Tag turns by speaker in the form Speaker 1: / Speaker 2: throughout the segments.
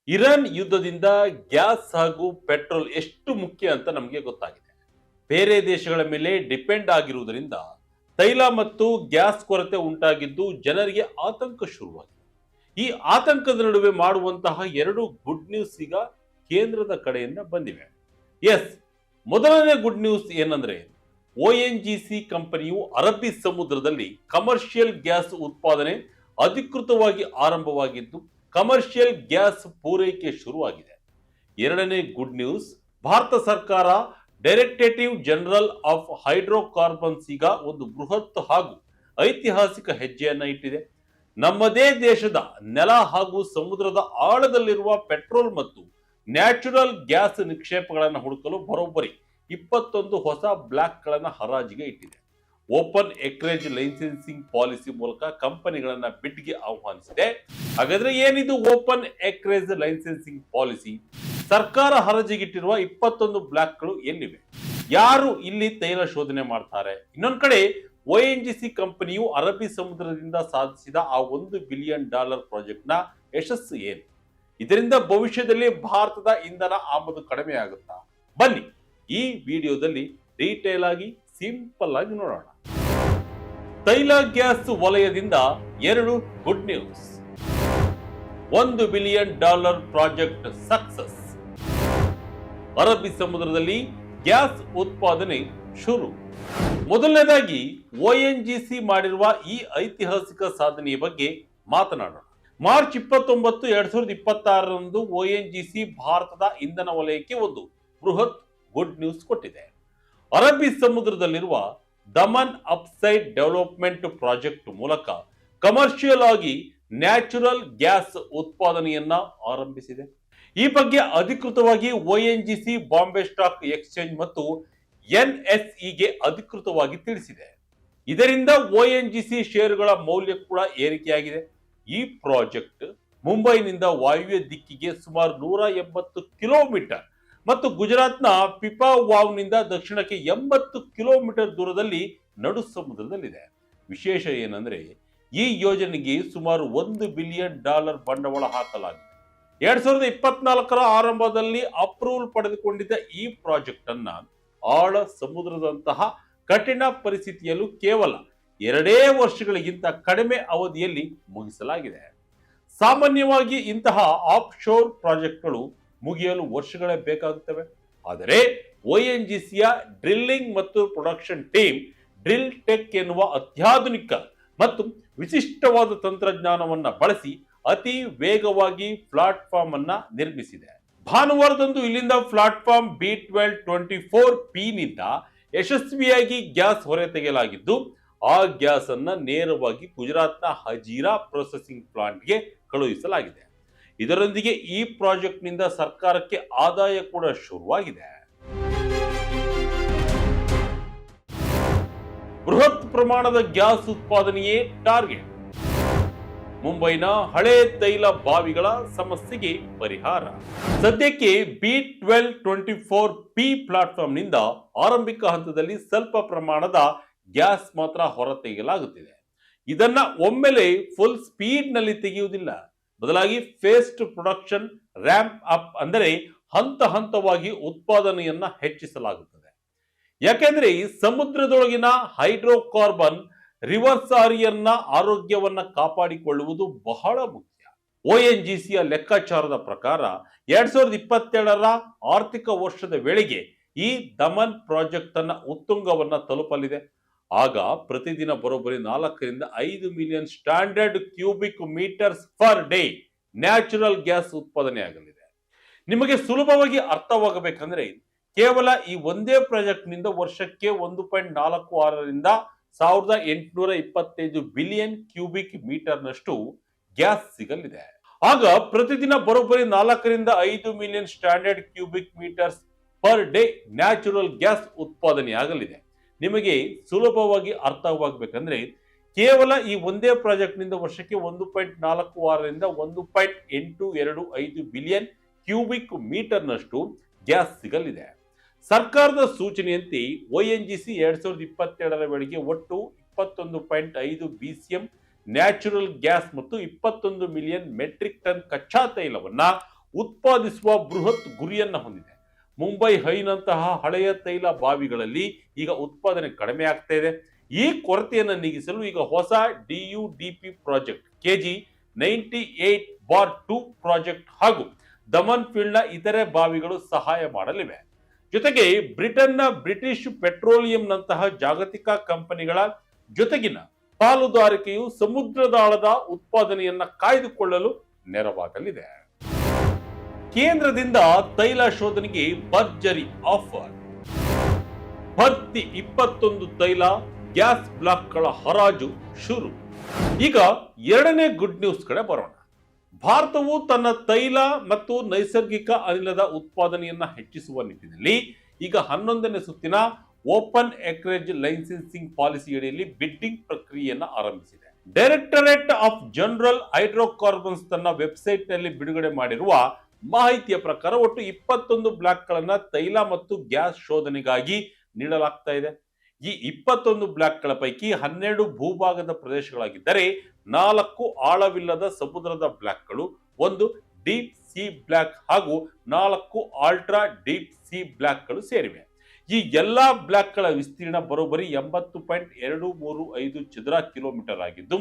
Speaker 1: Iran ಯುದ್ಧದಿಂದ gas ಹಾಗೂ petrol ಎಷ್ಟು ಮುಖ್ಯ ಅಂತ ನಮಗೆ ಗೊತ್ತಾಗಿದೆ. ಬೇರೆ ದೇಶಗಳ ಮೇಲೆ ಡಿಪೆಂಡ್ ಆಗಿರುವುದರಿಂದ ತೈಲ ಮತ್ತು ಗ್ಯಾಸ್ ಕೊರತೆ ಉಂಟಾಗಿದ್ದು ಜನರಿಗೆ ಆತಂಕ ಶುರುವಾಗಿದೆ. ಈ ಆತಂಕದ ನಡುವೆ ಮಾಡುವಂತಹ ಎರಡು ಗುಡ್ ನ್ಯೂಸ್ ಈಗ ಕೇಂದ್ರದ ಕಡೆಯಿಂದ ಬಂದಿವೆ. ಎಸ್, ಮೊದಲನೇ ಗುಡ್ ನ್ಯೂಸ್ ಏನಂದ್ರೆ ONGC ಕಂಪನಿಯು ಅರಬ್ಬಿ ಸಮುದ್ರದಲ್ಲಿ ಕಮರ್ಷಿಯಲ್ ಗ್ಯಾಸ್ ಉತ್ಪಾದನೆ ಅಧಿಕೃತವಾಗಿ ಆರಂಭವಾಗಿದ್ದು ಕಮರ್ಷಿಯಲ್ ಗ್ಯಾಸ್ ಪೂರೈಕೆ ಶುರುವಾಗಿದೆ. ಎರಡನೇ ಗುಡ್ ನ್ಯೂಸ್, ಭಾರತ ಸರ್ಕಾರ ಡೈರೆಕ್ಟರೇಟಿವ್ ಜನರಲ್ ಆಫ್ ಹೈಡ್ರೋಕಾರ್ಬನ್ಸ್ ಈಗ ಒಂದು ಬೃಹತ್ ಹಾಗೂ ಐತಿಹಾಸಿಕ ಹೆಜ್ಜೆಯನ್ನ ಇಟ್ಟಿದೆ. ನಮ್ಮದೇ ದೇಶದ ನೆಲ ಹಾಗೂ ಸಮುದ್ರದ ಆಳದಲ್ಲಿರುವ ಪೆಟ್ರೋಲ್ ಮತ್ತು ನ್ಯಾಚುರಲ್ ಗ್ಯಾಸ್ ನಿಕ್ಷೇಪಗಳನ್ನು ಹುಡುಕಲು ಬರೋಬ್ಬರಿ 21 ಹೊಸ ಬ್ಲಾಕ್ ಗಳನ್ನ ಹರಾಜಿಗೆ ಇಟ್ಟಿದೆ. ಓಪನ್ ಎಕ್ರೇಜ್ ಲೈಸೆನ್ಸಿಂಗ್ ಪಾಲಿಸಿ ಮೂಲಕ ಕಂಪನಿಗಳನ್ನ ಬಿಡ್ಗೆ ಆಹ್ವಾನಿಸಿದೆ. ಹಾಗಾದ್ರೆ ಏನಿದು ಓಪನ್ ಎಕ್ರೇಜ್ ಲೈಸೆನ್ಸಿಂಗ್ ಪಾಲಿಸಿ? ಸರ್ಕಾರ ಹರಾಜಿಗಿಟ್ಟಿರುವ 21 ಬ್ಲಾಕ್ಗಳು ಎಲ್ಲಿವೆ? ಯಾರು ಇಲ್ಲಿ ತೈಲ ಶೋಧನೆ ಮಾಡ್ತಾರೆ? ಇನ್ನೊಂದ್ ಕಡೆ ONGC ಕಂಪನಿಯು ಅರಬ್ಬಿ ಸಮುದ್ರದಿಂದ ಸಾಧಿಸಿದ ಆ $1 ಬಿಲಿಯನ್ ಪ್ರಾಜೆಕ್ಟ್ ನ ಯಶಸ್ಸು ಏನು? ಇದರಿಂದ ಭವಿಷ್ಯದಲ್ಲಿ ಭಾರತದ ಇಂಧನ ಆಮದು ಕಡಿಮೆ ಆಗುತ್ತಾ? ಬನ್ನಿ ಈ ವಿಡಿಯೋದಲ್ಲಿ ಡೀಟೇಲ್ ಆಗಿ ಸಿಂಪಲ್ ಆಗಿ ನೋಡೋಣ. ತೈಲ ಗ್ಯಾಸ್ ವಲಯದಿಂದ ಎರಡು good news. $1 billion project success. ಅರಬ್ಬಿ ಸಮುದ್ರದಲ್ಲಿ ಗ್ಯಾಸ್ ಉತ್ಪಾದನೆ ಶುರು. ಮೊದಲನೇದಾಗಿ ONGC ಮಾಡಿರುವ ಈ ಐತಿಹಾಸಿಕ ಸಾಧನೆಯ ಬಗ್ಗೆ ಮಾತನಾಡೋಣ. ಮಾರ್ಚ್ 29, 2026ರಂದು ONGC ಭಾರತದ ಇಂಧನ ವಲಯಕ್ಕೆ ಒಂದು ಬೃಹತ್ ಗುಡ್ ನ್ಯೂಸ್ ಕೊಟ್ಟಿದೆ. ಅರಬ್ಬಿ ಸಮುದ್ರದಲ್ಲಿರುವ ದಮನ್ ಅಪ್ಸೈಡ್ ಡೆವಲಪ್ಮೆಂಟ್ ಪ್ರಾಜೆಕ್ಟ್ ಮೂಲಕ ಕಮರ್ಷಿಯಲ್ ಆಗಿ ನ್ಯಾಚುರಲ್ ಗ್ಯಾಸ್ ಉತ್ಪಾದನೆಯನ್ನ ಆರಂಭಿಸಿದೆ. ಈ ಬಗ್ಗೆ ಅಧಿಕೃತವಾಗಿ ONGC ಬಾಂಬೆ ಸ್ಟಾಕ್ ಎಕ್ಸ್ಚೇಂಜ್ ಮತ್ತು NSE ಗೆ ಅಧಿಕೃತವಾಗಿ ತಿಳಿಸಿದೆ. ಇದರಿಂದ ONGC ಷೇರುಗಳ ಮೌಲ್ಯ ಕೂಡ ಏರಿಕೆಯಾಗಿದೆ. ಈ ಪ್ರಾಜೆಕ್ಟ್ ಮುಂಬೈನಿಂದ ವಾಯುವ್ಯ ದಿಕ್ಕಿಗೆ ಸುಮಾರು 180 ಕಿಲೋಮೀಟರ್ ಮತ್ತು ಗುಜರಾತ್ನ ಪಿಪಾವಾವ್ನಿಂದ ದಕ್ಷಿಣಕ್ಕೆ 80 ಕಿಲೋಮೀಟರ್ ದೂರದಲ್ಲಿ ನಡು ಸಮುದ್ರದಲ್ಲಿದೆ. ವಿಶೇಷ ಏನಂದ್ರೆ ಈ ಯೋಜನೆಗೆ ಸುಮಾರು $1 ಬಿಲಿಯನ್ ಬಂಡವಾಳ ಹಾಕಲಾಗಿದೆ. 2024ರ ಆರಂಭದಲ್ಲಿ ಅಪ್ರೂವಲ್ ಪಡೆದುಕೊಂಡಿದ್ದ ಈ ಪ್ರಾಜೆಕ್ಟ್ ಅನ್ನ ಆಳ ಸಮುದ್ರದಂತಹ ಕಠಿಣ ಪರಿಸ್ಥಿತಿಯಲ್ಲೂ ಕೇವಲ 2 ವರ್ಷಗಳಿಗಿಂತ ಕಡಿಮೆ ಅವಧಿಯಲ್ಲಿ ಮುಗಿಸಲಾಗಿದೆ. ಸಾಮಾನ್ಯವಾಗಿ ಇಂತಹ ಆಫ್ ಶೋರ್ ಪ್ರಾಜೆಕ್ಟ್ಗಳು ಮುಗಿಯಲು ವರ್ಷಗಳೇ ಬೇಕಾಗುತ್ತವೆ. ಆದರೆ ONGCಯ ಡ್ರಿಲ್ಲಿಂಗ್ ಮತ್ತು ಪ್ರೊಡಕ್ಷನ್ ಟೀಮ್ ಡ್ರಿಲ್ ಟೆಕ್ ಎನ್ನುವ ಅತ್ಯಾಧುನಿಕ ಮತ್ತು ವಿಶಿಷ್ಟವಾದ ತಂತ್ರಜ್ಞಾನವನ್ನ ಬಳಸಿ ಅತಿ ವೇಗವಾಗಿ ಪ್ಲಾಟ್ಫಾರ್ಮ್ ಅನ್ನ ನಿರ್ಮಿಸಿದೆ. ಭಾನುವಾರದಂದು ಇಲ್ಲಿಂದ ಪ್ಲಾಟ್ಫಾರ್ಮ್ B1224P ನಿಂದ ಯಶಸ್ವಿಯಾಗಿ ಗ್ಯಾಸ್ ಹೊರತೆಗೆಯಲಾಗಿದ್ದು ಆ ಗ್ಯಾಸ್ ಅನ್ನ ನೇರವಾಗಿ ಗುಜರಾತ್ನ ಹಜೀರಾ ಪ್ರೊಸೆಸಿಂಗ್ ಪ್ಲಾಂಟ್ಗೆ ಕಳುಹಿಸಲಾಗಿದೆ. ಇದರೊಂದಿಗೆ ಈ ಪ್ರಾಜೆಕ್ಟ್ ನಿಂದ ಸರ್ಕಾರಕ್ಕೆ ಆದಾಯ ಕೂಡ ಶುರುವಾಗಿದೆ. ಬೃಹತ್ ಪ್ರಮಾಣದ ಗ್ಯಾಸ್ ಉತ್ಪಾದನೆಯೇ ಟಾರ್ಗೆಟ್. ಮುಂಬೈನ ಹಳೆ ತೈಲ ಬಾವಿಗಳ ಸಮಸ್ಯೆಗೆ ಪರಿಹಾರ. ಸದ್ಯಕ್ಕೆ B1224P ಪ್ಲಾಟ್ಫಾರ್ಮ್ ನಿಂದ ಆರಂಭಿಕ ಹಂತದಲ್ಲಿ ಸ್ವಲ್ಪ ಪ್ರಮಾಣದ ಗ್ಯಾಸ್ ಮಾತ್ರ ಹೊರತೆಗೆಯಲಾಗುತ್ತಿದೆ. ಇದನ್ನ ಒಮ್ಮೆಲೆ ಫುಲ್ ಸ್ಪೀಡ್ ನಲ್ಲಿ ತೆಗೆಯುವುದಿಲ್ಲ. ಬದಲಾಗಿ ಫೇಸ್ಡ್ ಪ್ರೊಡಕ್ಷನ್ ರ್ಯಾಂಪ್ ಅಪ್ ಅಂದರೆ ಹಂತ ಹಂತವಾಗಿ ಉತ್ಪಾದನೆಯನ್ನ ಹೆಚ್ಚಿಸಲಾಗುತ್ತದೆ. ಯಾಕೆಂದ್ರೆ ಈ ಸಮುದ್ರದೊಳಗಿನ ಹೈಡ್ರೋಕಾರ್ಬನ್ ರಿವರ್ಸಾರಿಯನ್ನ ಆರೋಗ್ಯವನ್ನ ಕಾಪಾಡಿಕೊಳ್ಳುವುದು ಬಹಳ ಮುಖ್ಯ. ONGCಯ ಲೆಕ್ಕಾಚಾರದ ಪ್ರಕಾರ 2027ರ ಆರ್ಥಿಕ ವರ್ಷದ ವೇಳೆಗೆ ಈ ದಮನ್ ಪ್ರಾಜೆಕ್ಟ್ ಅನ್ನ ಉತ್ತುಂಗವನ್ನ ತಲುಪಲಿದೆ. ಆಗ ಪ್ರತಿದಿನ ಬರೋಬ್ಬರಿ 4 ರಿಂದ 5 million standard cubic metres per day natural gas ಉತ್ಪಾದನೆ ಆಗಲಿದೆ. ನಿಮಗೆ ಸುಲಭವಾಗಿ ಅರ್ಥವಾಗಬೇಕಂದ್ರೆ ಕೇವಲ ಈ ಒಂದೇ ಪ್ರಾಜೆಕ್ಟ್ ನಿಂದ ವರ್ಷಕ್ಕೆ 1.46 ರಿಂದ 1825 ಬಿಲಿಯನ್ ಕ್ಯೂಬಿಕ್ ಮೀಟರ್ ನಷ್ಟು ಗ್ಯಾಸ್ ಸಿಗಲಿದೆ. ಆಗ ಪ್ರತಿದಿನ ಬರೋಬ್ಬರಿ 4 ರಿಂದ 5 million standard cubic metres per day natural gas ಉತ್ಪಾದನೆ ಆಗಲಿದೆ. ನಿಮಗೆ ಸುಲಭವಾಗಿ ಅರ್ಥವಾಗಬೇಕಂದ್ರೆ ಕೇವಲ ಈ ಒಂದೇ ಪ್ರಾಜೆಕ್ಟ್ ನಿಂದ ವರ್ಷಕ್ಕೆ 1.46 ರಿಂದ 1.825 ಬಿಲಿಯನ್ ಕ್ಯೂಬಿಕ್ ಮೀಟರ್ ನಷ್ಟು ಗ್ಯಾಸ್ ಸಿಗಲಿದೆ. ಸರ್ಕಾರದ ಸೂಚನೆಯಂತೆ ONGC 2027ರ ವೇಳೆಗೆ ಒಟ್ಟು 21.5 BCM ನ್ಯಾಚುರಲ್ ಗ್ಯಾಸ್ ಮತ್ತು 21 ಮಿಲಿಯನ್ ಮೆಟ್ರಿಕ್ ಟನ್ ಕಚ್ಚಾ ತೈಲವನ್ನ ಉತ್ಪಾದಿಸುವ ಬೃಹತ್ ಗುರಿಯನ್ನ ಹೊಂದಿದೆ. ಮುಂಬೈ ಹೈನಂತಹ ಹಳೆಯ ತೈಲ ಬಾವಿಗಳಲ್ಲಿ ಈಗ ಉತ್ಪಾದನೆ ಕಡಿಮೆ ಆಗ್ತಾ ಇದೆ. ಈ ಕೊರತೆಯನ್ನು ನೀಗಿಸಲು ಈಗ ಹೊಸ DUDP ಪ್ರಾಜೆಕ್ಟ್ KG-98/2 ಪ್ರಾಜೆಕ್ಟ್ ಹಾಗೂ ದಮನ್ ಫೀಲ್ಡ್ನ ಇತರೆ ಬಾವಿಗಳು ಸಹಾಯ ಮಾಡಲಿವೆ. ಜೊತೆಗೆ ಬ್ರಿಟನ್ನ ಬ್ರಿಟಿಷ್ ಪೆಟ್ರೋಲಿಯಂನಂತಹ ಜಾಗತಿಕ ಕಂಪನಿಗಳ ಜೊತೆಗಿನ ಪಾಲುದಾರಿಕೆಯು ಸಮುದ್ರದಾಳದ ಉತ್ಪಾದನೆಯನ್ನ ಕಾಯ್ದುಕೊಳ್ಳಲು ನೆರವಾಗಲಿದೆ. ಕೇಂದ್ರದಿಂದ ತೈಲ ಶೋಧನೆಗೆ ಭರ್ಜರಿ ಆಫರ್. ಭರ್ತಿ 21 ತೈಲ ಗ್ಯಾಸ್ ಬ್ಲಾಕ್ಗಳ ಹರಾಜು ಶುರು. ಈಗ ಎರಡನೇ ಗುಡ್ ನ್ಯೂಸ್ ಕಡೆ ಬರೋಣ. ಭಾರತವು ತನ್ನ ತೈಲ ಮತ್ತು ನೈಸರ್ಗಿಕ ಅನಿಲದ ಉತ್ಪಾದನೆಯನ್ನ ಹೆಚ್ಚಿಸುವ ನಿಟ್ಟಿನಲ್ಲಿ ಈಗ 11ನೇ ಸುತ್ತಿನ ಓಪನ್ ಎಕ್ರೇಜ್ ಲೈಸೆನ್ಸಿಂಗ್ ಪಾಲಿಸಿ ಅಡಿಯಲ್ಲಿ ಬಿಡ್ಡಿಂಗ್ ಪ್ರಕ್ರಿಯೆಯನ್ನ ಆರಂಭಿಸಿದೆ. ಡೈರೆಕ್ಟರೇಟ್ ಆಫ್ ಜನರಲ್ ಹೈಡ್ರೋಕಾರ್ಬನ್ಸ್ ತನ್ನ ವೆಬ್ಸೈಟ್ ನಲ್ಲಿ ಬಿಡುಗಡೆ ಮಾಡಿರುವ ಮಾಹಿತಿಯ ಪ್ರಕಾರ ಒಟ್ಟು 21 ಬ್ಲಾಕ್ಗಳನ್ನ ತೈಲ ಮತ್ತು ಗ್ಯಾಸ್ ಶೋಧನೆಗಾಗಿ ನೀಡಲಾಗ್ತಾ ಇದೆ. ಈ 21 ಬ್ಲಾಕ್ಗಳ ಪೈಕಿ 12 ಭೂಭಾಗದ ಪ್ರದೇಶಗಳಾಗಿದ್ದರೆ 4 ಆಳವಿಲ್ಲದ ಸಮುದ್ರದ ಬ್ಲಾಕ್ಗಳು, 1 ಡೀಪ್ ಸಿ ಬ್ಲಾಕ್ ಹಾಗೂ 4 ಅಲ್ಟ್ರಾ ಡೀಪ್ ಸಿ ಬ್ಲಾಕ್ಗಳು ಸೇರಿವೆ. ಈ ಎಲ್ಲಾ ಬ್ಲಾಕ್ಗಳ ವಿಸ್ತೀರ್ಣ ಬರೋಬ್ಬರಿ 80.235 ಚದರ ಕಿಲೋಮೀಟರ್ ಆಗಿದ್ದು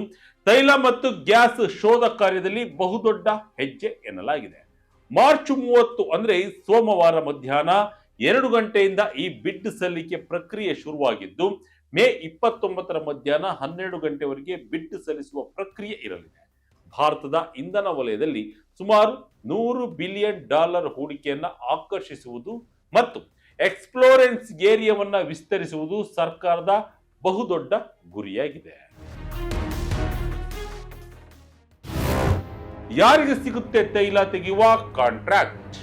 Speaker 1: ತೈಲ ಮತ್ತು ಗ್ಯಾಸ್ ಶೋಧ ಕಾರ್ಯದಲ್ಲಿ ಬಹುದೊಡ್ಡ ಹೆಜ್ಜೆ ಎನ್ನಲಾಗಿದೆ. ಮಾರ್ಚ್ 30 ಅಂದ್ರೆ ಸೋಮವಾರ ಮಧ್ಯಾಹ್ನ 2 ಗಂಟೆಯಿಂದ ಈ ಬಿಡ್ ಸಲ್ಲಿಕೆ ಪ್ರಕ್ರಿಯೆ ಶುರುವಾಗಿದ್ದು ಮೇ 29 ಮಧ್ಯಾಹ್ನ 12 ಗಂಟೆವರೆಗೆ ಬಿಡ್ ಸಲ್ಲಿಸುವ ಪ್ರಕ್ರಿಯೆ ಇರಲಿದೆ. ಭಾರತದ ಇಂಧನ ವಲಯದಲ್ಲಿ ಸುಮಾರು $100 ಬಿಲಿಯನ್ ಹೂಡಿಕೆಯನ್ನ ಆಕರ್ಷಿಸುವುದು ಮತ್ತು ಎಕ್ಸ್ಪ್ಲೋರೆನ್ಸ್ ಏರಿಯಾವನ್ನ ವಿಸ್ತರಿಸುವುದು ಸರ್ಕಾರದ ಬಹುದೊಡ್ಡ ಗುರಿಯಾಗಿದೆ. ಯಾರಿಗೆ ಸಿಗುತ್ತೆ ತೈಲ ತೆಗೆಯುವ ಕಾಂಟ್ರಾಕ್ಟ್?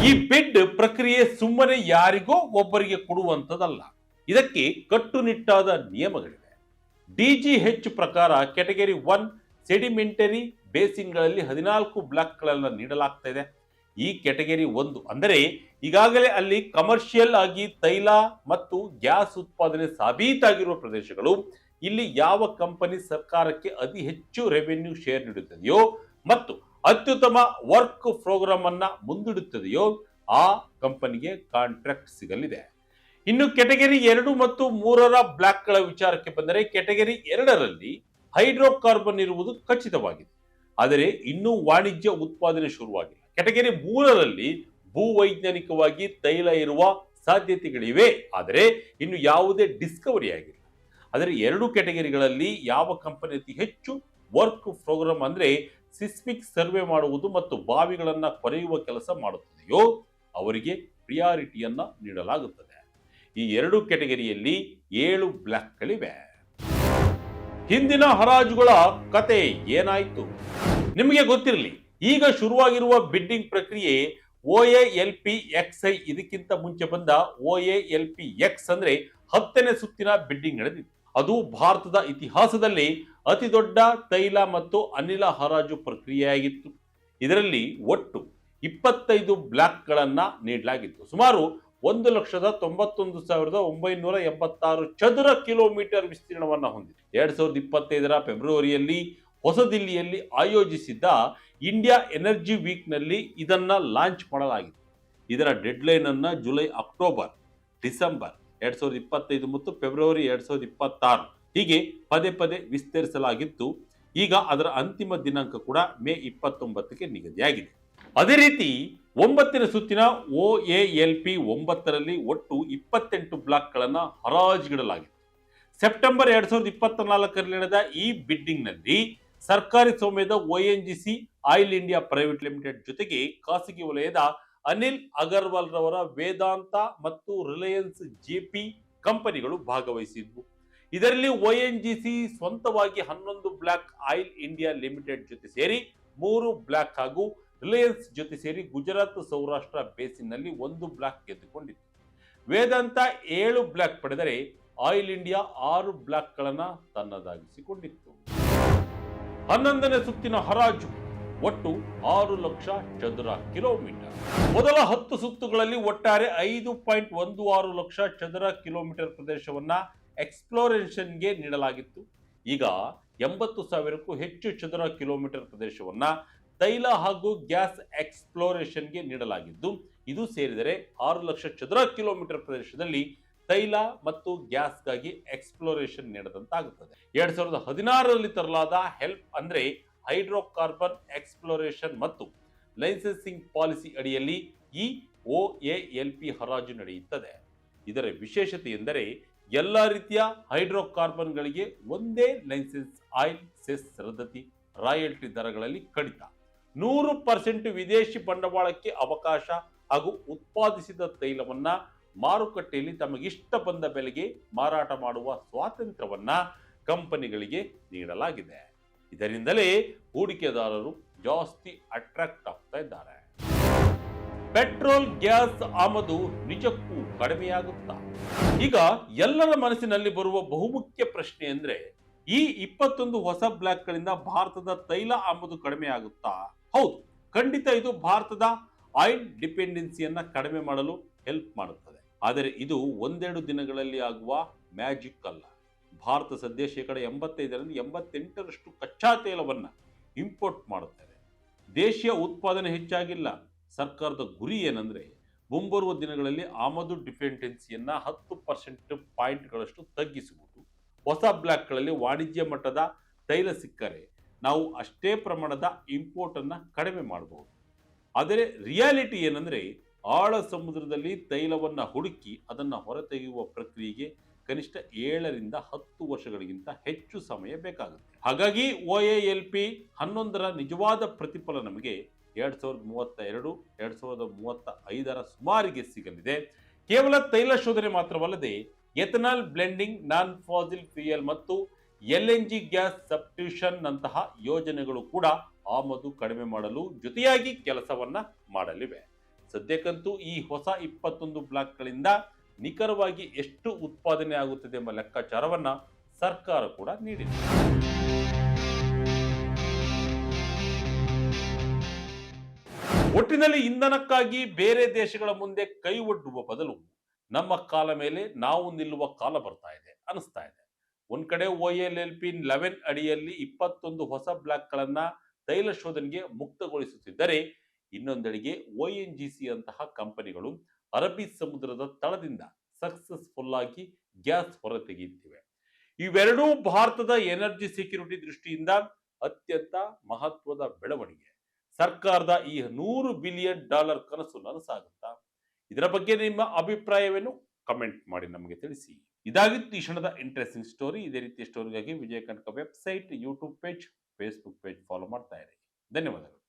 Speaker 1: ಈ ಬಿಡ್ ಪ್ರಕ್ರಿಯೆ ಸುಮ್ಮನೆ ಯಾರಿಗೋ ಒಬ್ಬರಿಗೆ ಕೊಡುವಂತದಲ್ಲ. ಇದಕ್ಕೆ ಕಟ್ಟುನಿಟ್ಟಾದ ನಿಯಮಗಳಿವೆ. DGH ಪ್ರಕಾರ ಕ್ಯಾಟಗರಿ 1 ಸೆಡಿಮೆಂಟರಿ ಬೇಸಿನ್ಗಳಲ್ಲಿ 14 ಬ್ಲಾಕ್ಗಳನ್ನು ನೀಡಲಾಗ್ತಾ ಇದೆ. ಈ ಕ್ಯಾಟಗರಿ 1 ಅಂದರೆ ಈಗಾಗಲೇ ಅಲ್ಲಿ ಕಮರ್ಷಿಯಲ್ ಆಗಿ ತೈಲ ಮತ್ತು ಗ್ಯಾಸ್ ಉತ್ಪಾದನೆ ಸಾಬೀತಾಗಿರುವ ಪ್ರದೇಶಗಳು. ಇಲ್ಲಿ ಯಾವ ಕಂಪನಿ ಸರ್ಕಾರಕ್ಕೆ ಅತಿ ಹೆಚ್ಚು ರೆವೆನ್ಯೂ ಶೇರ್ ನೀಡುತ್ತದೆಯೋ ಮತ್ತು ಅತ್ಯುತ್ತಮ ವರ್ಕ್ ಪ್ರೋಗ್ರಾಮ್ ಅನ್ನ ಮುಂದಿಡುತ್ತದೆಯೋ ಆ ಕಂಪನಿಗೆ ಕಾಂಟ್ರಾಕ್ಟ್ ಸಿಗಲಿದೆ. ಇನ್ನು ಕ್ಯಾಟಗರಿ 2 ಮತ್ತು 3ರ ಬ್ಲಾಕ್ಗಳ ವಿಚಾರಕ್ಕೆ ಬಂದರೆ ಕ್ಯಾಟಗರಿ 2ರಲ್ಲಿ ಹೈಡ್ರೋಕಾರ್ಬನ್ ಇರುವುದು ಖಚಿತವಾಗಿದೆ, ಆದರೆ ಇನ್ನೂ ವಾಣಿಜ್ಯ ಉತ್ಪಾದನೆ ಶುರುವಾಗಿಲ್ಲ. ಕ್ಯಾಟಗರಿ 3ರಲ್ಲಿ ಭೂವೈಜ್ಞಾನಿಕವಾಗಿ ತೈಲ ಇರುವ ಸಾಧ್ಯತೆಗಳಿವೆ, ಆದರೆ ಇನ್ನು ಯಾವುದೇ ಡಿಸ್ಕವರಿ ಆಗಿಲ್ಲ. ಆದರೆ 2 ಕ್ಯಾಟಗರಿಗಳಲ್ಲಿ ಯಾವ ಕಂಪನಿ ಅತಿ ಹೆಚ್ಚು ವರ್ಕ್ ಪ್ರೋಗ್ರಾಮ್ ಅಂದ್ರೆ ಸಿಸ್ಮಿಕ್ ಸರ್ವೆ ಮಾಡುವುದು ಮತ್ತು ಬಾವಿಗಳನ್ನ ಕೊರೆಯುವ ಕೆಲಸ ಮಾಡುತ್ತದೆಯೋ ಅವರಿಗೆ ಪ್ರಿಯಾರಿಟಿಯನ್ನ ನೀಡಲಾಗುತ್ತದೆ. ಈ 2 ಕ್ಯಾಟಗರಿಯಲ್ಲಿ 7 ಬ್ಲಾಕ್ಗಳಿವೆ. ಹಿಂದಿನ ಹರಾಜುಗಳ ಕತೆ ಏನಾಯ್ತು? ನಿಮಗೆ ಗೊತ್ತಿರಲಿ, ಈಗ ಶುರುವಾಗಿರುವ ಬಿಡ್ಡಿಂಗ್ ಪ್ರಕ್ರಿಯೆ OALPXI. ಇದಕ್ಕಿಂತ ಮುಂಚೆ ಬಂದ OALPX ಅಂದ್ರೆ 10ನೇ ಸುತ್ತಿನ ಬಿಡ್ಡಿಂಗ್ ನಡೆದಿತ್ತು. ಅದು ಭಾರತದ ಇತಿಹಾಸದಲ್ಲಿ ಅತಿ ದೊಡ್ಡ ತೈಲ ಮತ್ತು ಅನಿಲ ಹರಾಜು ಪ್ರಕ್ರಿಯೆಯಾಗಿತ್ತು. ಇದರಲ್ಲಿ ಒಟ್ಟು 25 ಬ್ಲಾಕ್ಗಳನ್ನ ನೀಡಲಾಗಿತ್ತು. ಸುಮಾರು 1,91,986 ಚದರ ಕಿಲೋಮೀಟರ್ ವಿಸ್ತೀರ್ಣವನ್ನ ಹೊಂದಿದೆ. 2025ರ ಫೆಬ್ರವರಿಯಲ್ಲಿ ಹೊಸದಿಲ್ಲಿಯಲ್ಲಿ ಆಯೋಜಿಸಿದ್ದ ಇಂಡಿಯಾ ಎನರ್ಜಿ ವೀಕ್ ನಲ್ಲಿ ಇದನ್ನ ಲಾಂಚ್ ಮಾಡಲಾಗಿತ್ತು. ಇದರ ಡೆಡ್ಲೈನ್ ಅನ್ನ ಜುಲೈ, ಅಕ್ಟೋಬರ್, ಡಿಸೆಂಬರ್ 2025 ಮತ್ತು ಫೆಬ್ರವರಿ 2026 ಹೀಗೆ ಪದೇ ಪದೇ ವಿಸ್ತರಿಸಲಾಗಿತ್ತು. ಈಗ ಅದರ ಅಂತಿಮ ದಿನಾಂಕ ಕೂಡ ಮೇ 29ಕ್ಕೆ ನಿಗದಿಯಾಗಿದೆ. ಅದೇ ರೀತಿ 9ನೇ ಸುತ್ತಿನ OALP9ರಲ್ಲಿ ಒಟ್ಟು 28 ಬ್ಲಾಕ್ಗಳನ್ನ ಹರಾಜಿಗಿಡಲಾಗಿತ್ತು. ಸೆಪ್ಟೆಂಬರ್ 2024ರಲ್ಲಿ ನಡೆದ ಈ ಬಿಡ್ಡಿಂಗ್ ನಲ್ಲಿ ಸರ್ಕಾರಿ ಸ್ವಾಮ್ಯದ ONGC oil India private limited ಜೊತೆಗೆ ಖಾಸಗಿ ವಲಯದ ಅನಿಲ್ ಅಗರ್ವಾಲ್ ರವರ ವೇದಾಂತ ಮತ್ತು ರಿಲಯನ್ಸ್ JP ಕಂಪನಿಗಳು ಭಾಗವಹಿಸಿದ್ವು. ಇದರಲ್ಲಿ ONGC ಸ್ವಂತವಾಗಿ 11 ಬ್ಲಾಕ್, ಆಯಿಲ್ ಇಂಡಿಯಾ ಲಿಮಿಟೆಡ್ ಜೊತೆ ಸೇರಿ 3 ಬ್ಲಾಕ್ ಹಾಗೂ ರಿಲಯನ್ಸ್ ಜೊತೆ ಸೇರಿ ಗುಜರಾತ್ ಸೌರಾಷ್ಟ್ರ ಬೇಸಿನ್ ನಲ್ಲಿ 1 ಬ್ಲಾಕ್ ಗೆದ್ದುಕೊಂಡಿತ್ತು. ವೇದಾಂತ 7 ಬ್ಲಾಕ್ ಪಡೆದರೆ ಆಯಿಲ್ ಇಂಡಿಯಾ 6 ಬ್ಲಾಕ್ಗಳನ್ನ ತನ್ನದಾಗಿಸಿಕೊಂಡಿತ್ತು. 11ನೇ ಸುತ್ತಿನ ಹರಾಜು ಒಟ್ಟು 6 ಲಕ್ಷ ಚದರ ಕಿಲೋಮೀಟರ್. ಮೊದಲ 10 ಸುತ್ತುಗಳಲ್ಲಿ ಒಟ್ಟಾರೆ 5.16 ಲಕ್ಷ ಚದರ ಕಿಲೋಮೀಟರ್ ಪ್ರದೇಶವನ್ನ ಎಕ್ಸ್ಪ್ಲೋರೇಷನ್ಗೆ ನೀಡಲಾಗಿತ್ತು. ಈಗ 80,000ಕ್ಕೂ ಹೆಚ್ಚು ಚದರ ಕಿಲೋಮೀಟರ್ ಪ್ರದೇಶವನ್ನ ತೈಲ ಹಾಗೂ ಗ್ಯಾಸ್ ಎಕ್ಸ್ಪ್ಲೋರೇಷನ್ಗೆ ನೀಡಲಾಗಿದ್ದು, ಇದು ಸೇರಿದರೆ 6 ಲಕ್ಷ ಚದರ ಕಿಲೋಮೀಟರ್ ಪ್ರದೇಶದಲ್ಲಿ ತೈಲ ಮತ್ತು ಗ್ಯಾಸ್ಗಾಗಿ ಎಕ್ಸ್ಪ್ಲೋರೇಷನ್ ನೀಡದಂತಾಗುತ್ತದೆ. 2016ರಲ್ಲಿ ತರಲಾದ ಹೆಲ್ಪ್ ಅಂದ್ರೆ ಹೈಡ್ರೋಕಾರ್ಬನ್ ಎಕ್ಸ್ಪ್ಲೋರೇಷನ್ ಮತ್ತು ಲೈಸೆನ್ಸಿಂಗ್ ಪಾಲಿಸಿ ಅಡಿಯಲ್ಲಿ ಈ OALP ಹರಾಜು ನಡೆಯುತ್ತದೆ. ಇದರ ವಿಶೇಷತೆ ಎಂದರೆ ಎಲ್ಲ ರೀತಿಯ ಹೈಡ್ರೋಕಾರ್ಬನ್ಗಳಿಗೆ ಒಂದೇ ಲೈಸೆನ್ಸ್, ಆಯಿಲ್ ಸೆಸ್ ರದ್ದತಿ, ರಾಯಲ್ಟಿ ದರಗಳಲ್ಲಿ ಕಡಿತ, 100% ವಿದೇಶಿ ಬಂಡವಾಳಕ್ಕೆ ಅವಕಾಶ ಹಾಗೂ ಉತ್ಪಾದಿಸಿದ ತೈಲವನ್ನ ಮಾರುಕಟ್ಟೆಯಲ್ಲಿ ತಮಗಿಷ್ಟ ಬಂದ ಬೆಲೆಗೆ ಮಾರಾಟ ಮಾಡುವ ಸ್ವಾತಂತ್ರ್ಯವನ್ನ ಕಂಪನಿಗಳಿಗೆ ನೀಡಲಾಗಿದೆ. ಇದರಿಂದಲೇ ಹೂಡಿಕೆದಾರರು ಜಾಸ್ತಿ ಅಟ್ರಾಕ್ಟ್ ಆಗ್ತಾ ಇದ್ದಾರೆ. ಪೆಟ್ರೋಲ್ ಗ್ಯಾಸ್ ಆಮದು ನಿಜಕ್ಕೂ ಕಡಿಮೆಯಾಗುತ್ತಾ? ಈಗ ಎಲ್ಲರ ಮನಸ್ಸಿನಲ್ಲಿ ಬರುವ ಬಹುಮುಖ್ಯ ಪ್ರಶ್ನೆ ಅಂದ್ರೆ, ಈ 21 ಹೊಸ ಬ್ಲಾಕ್ಗಳಿಂದ ಭಾರತದ ತೈಲ ಆಮದು ಕಡಿಮೆ ಆಗುತ್ತಾ? ಹೌದು, ಖಂಡಿತ ಇದು ಭಾರತದ ಆಯಿಲ್ ಡಿಪೆಂಡೆನ್ಸಿಯನ್ನ ಕಡಿಮೆ ಮಾಡಲು ಹೆಲ್ಪ್ ಮಾಡುತ್ತದೆ. ಆದರೆ ಇದು ಒಂದೆರಡು ದಿನಗಳಲ್ಲಿ ಆಗುವ ಮ್ಯಾಜಿಕ್ ಅಲ್ಲ. ಭಾರತ ಸದ್ಯ 85ರಿಂದ 88ರಷ್ಟು ಕಚ್ಚಾ ತೈಲವನ್ನ ಇಂಪೋರ್ಟ್ ಮಾಡುತ್ತದೆ. ದೇಶೀಯ ಉತ್ಪಾದನೆ ಹೆಚ್ಚಾಗಿಲ್ಲ. ಸರ್ಕಾರದ ಗುರಿ ಏನಂದ್ರೆ, ಮುಂಬರುವ ದಿನಗಳಲ್ಲಿ ಆಮದು ಡಿಪೆಂಡೆನ್ಸಿಯನ್ನ 10% ಪಾಯಿಂಟ್ಗಳಷ್ಟು ತಗ್ಗಿಸುವುದು. ಹೊಸ ಬ್ಲಾಕ್ಗಳಲ್ಲಿ ವಾಣಿಜ್ಯ ಮಟ್ಟದ ತೈಲ ಸಿಕ್ಕರೆ ನಾವು ಅಷ್ಟೇ ಪ್ರಮಾಣದ ಇಂಪೋರ್ಟ್ ಅನ್ನ ಕಡಿಮೆ ಮಾಡಬಹುದು. ಆದರೆ ರಿಯಾಲಿಟಿ ಏನಂದ್ರೆ, ಆಳ ಸಮುದ್ರದಲ್ಲಿ ತೈಲವನ್ನ ಹುಡುಕಿ ಅದನ್ನ ಹೊರತೆಗೆಯುವ ಪ್ರಕ್ರಿಯೆಗೆ ಕನಿಷ್ಠ 7ರಿಂದ 10 ವರ್ಷಗಳಿಗಿಂತ ಹೆಚ್ಚು ಸಮಯ ಬೇಕಾಗುತ್ತೆ. ಹಾಗಾಗಿ OALP 11ರ ನಿಜವಾದ ಪ್ರತಿಫಲ ನಮಗೆ 2032, 2035ರ ಸುಮಾರಿಗೆ ಸಿಗಲಿದೆ. ಕೇವಲ ತೈಲ ಶೋಧನೆ ಮಾತ್ರವಲ್ಲದೆ ಎಥನಾಲ್ ಬ್ಲೆಂಡಿಂಗ್, ನಾನ್ ಫಾಸಿಲ್ ಫ್ಯೂಯಲ್ ಮತ್ತು LNG ಗ್ಯಾಸ್ ಸಬ್ಸ್ಟಿಟ್ಯೂಷನ್ ನಂತಹ ಯೋಜನೆಗಳು ಕೂಡ ಆಮದು ಕಡಿಮೆ ಮಾಡಲು ಜೊತೆಯಾಗಿ ಕೆಲಸವನ್ನ ಮಾಡಲಿವೆ. ಸದ್ಯಕ್ಕಂತೂ ಈ ಹೊಸ 21 ಬ್ಲಾಕ್ಗಳಿಂದ ನಿಖರವಾಗಿ ಎಷ್ಟು ಉತ್ಪಾದನೆ ಆಗುತ್ತದೆ ಎಂಬ ಲೆಕ್ಕಾಚಾರವನ್ನ ಸರ್ಕಾರ ಕೂಡ ನೀಡಿದೆ. ಒಟ್ಟಿನಲ್ಲಿ ಇಂಧನಕ್ಕಾಗಿ ಬೇರೆ ದೇಶಗಳ ಮುಂದೆ ಕೈ ಒಡ್ಡುವ ಬದಲು ನಮ್ಮ ಕಾಲ ಮೇಲೆ ನಾವು ನಿಲ್ಲುವ ಕಾಲ ಬರ್ತಾ ಇದೆ ಅನಿಸ್ತಾ ಇದೆ. ಒಂದ್ ಕಡೆ OALP 11 ಅಡಿಯಲ್ಲಿ 21 ಹೊಸ ಬ್ಲಾಕ್ಗಳನ್ನ ತೈಲ ಶೋಧನೆಗೆ ಮುಕ್ತಗೊಳಿಸುತ್ತಿದ್ದರೆ, ಇನ್ನೊಂದೆಡೆಗೆ ONGC ಅಂತಹ ಕಂಪನಿಗಳು ಅರಬ್ಬಿ ಸಮುದ್ರದ ತಳದಿಂದ ಸಕ್ಸಸ್ಫುಲ್ ಆಗಿ ಗ್ಯಾಸ್ ಹೊರತೆಗೆಯುತ್ತಿವೆ. ಇವೆರಡೂ ಭಾರತದ ಎನರ್ಜಿ ಸೆಕ್ಯೂರಿಟಿ ದೃಷ್ಟಿಯಿಂದ ಅತ್ಯಂತ ಮಹತ್ವದ ಬೆಳವಣಿಗೆ. ಸರ್ಕಾರದ ಈ $100 ಬಿಲಿಯನ್ ಕನಸು ನನಸಾಗುತ್ತಾ? ಇದರ ಬಗ್ಗೆ ನಿಮ್ಮ ಅಭಿಪ್ರಾಯವೇನು? ಕಮೆಂಟ್ ಮಾಡಿ ನಮಗೆ ತಿಳಿಸಿ. ಇದಾಗಿತ್ತು ಈ ಕ್ಷಣದ ಇಂಟ್ರೆಸ್ಟಿಂಗ್ ಸ್ಟೋರಿ. ಇದೇ ರೀತಿಯ ಸ್ಟೋರಿಗಾಗಿ Vijaya Karnataka website, YouTube page, Facebook page follow ಮಾಡ್ತಾ ಇರಿ. ಧನ್ಯವಾದಗಳು.